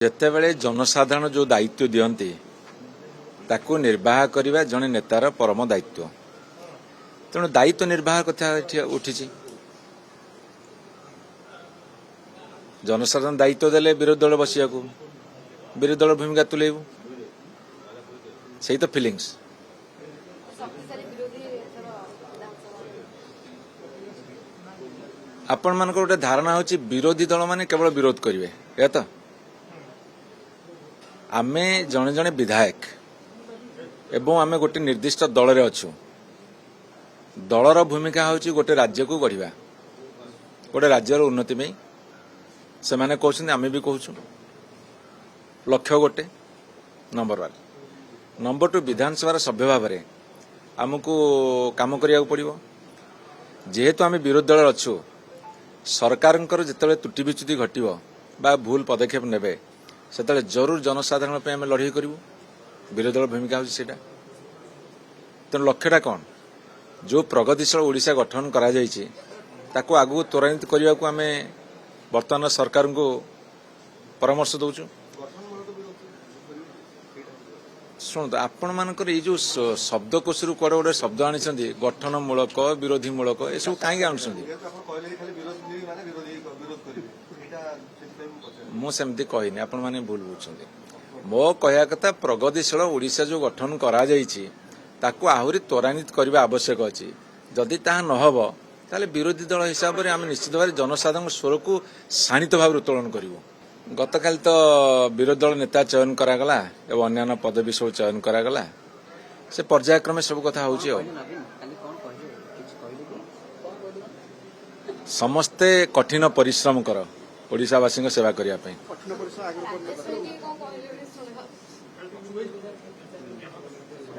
ଯେତେବେଳେ ଜନସାଧାରଣ जो ଦାୟିତ୍ୱ ଦିଅନ୍ତି ତାକୁ ନିର୍ବାହ କରିବା ଜଣେ ନେତାର ପରମ ଦାୟିତ୍ୱ। ତେଣୁ ଦାୟିତ୍ୱ ନିର୍ବାହ କଥା ଉଠିଛି। ଜନସାଧାରଣ ଦାୟିତ୍ୱ ଦେଲେ ବିରୋଧୀ ଦଳ ବସିବାକୁ, ବିରୋଧୀ ଦଳ ଭୂମିକା ତୁଲେଇବୁ, ସେଇ ତ ଫିଲିଂସ୍। आपण मानकर गोटे धारणा होची विरोधी दल माने केवल विरोध करिवे, या तो आमे जने जने विधायक एवं आमे गोटे निर्दिष्ट दल रे अछु। दलर भूमिका होची गोटे राज्य को गढ़िबा, गोटे राज्यर उन्नति में से माने कहउछन, आमे भी कहउछु। लक्ष्य गोटे नंबर 1। नंबर 2 विधानसभा सभ्य भाव में आमको काम करिया पड़िबो। जेहेतु आमे विरोधी दल अछु, सरकार जिते त्रुटि विच्युति घटव बा भूल पदक्षेप नेबे से जरूर जनसाधारण पे आम लड़ाई करूँ। विरोधी दल भूमिका होची सेटा। तेणु लक्ष्यटा कौन, जो प्रगतिशील ओडिशा गठन करा जायछि ताको आगु त्वरान्वित करने को आम वर्तमान सरकार को परामर्श दौचु। शुणु, आपण मानकर ये जो शब्दकोश रु कुआडे गोटे शब्द आनी गठनमूलक विरोधी मूलक ये सब कहीं आनुंट मुझे कहनी, आपण मैंने भूल बुझुंट। मो कहया कथा प्रगतिशील ओडिशा जो गठन करा जायछि ताको आहुरी त्वरान्वित करने आवश्यक अच्छी। जदि ताहा नहब ताले विरोधी दल हिसाब से आम निश्चित भाव जनसाधारण स्वर को शाणित भाव उत्तोलन करूँ। गतकाल तो विरोधी दल नेता चयन करागला एवं अन्य पदवी सब चयन करागला, से पर्यायक्रमे सब कथा होची। समस्ते कठिन परिश्रम कर ओडिशावासी सेवा करने।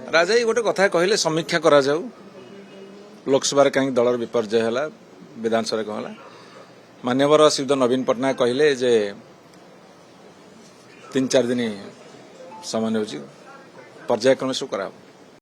राजा गोटे कथा कहले समीक्षा करा जाऊ। लोकसभा कहीं दलर विपर्जय है, विधानसभा कौन है, मान्यवर श्रीयुत नवीन पट्टनायक कहले जे 3-4 दिन समय पर्यायक्रम सब करा।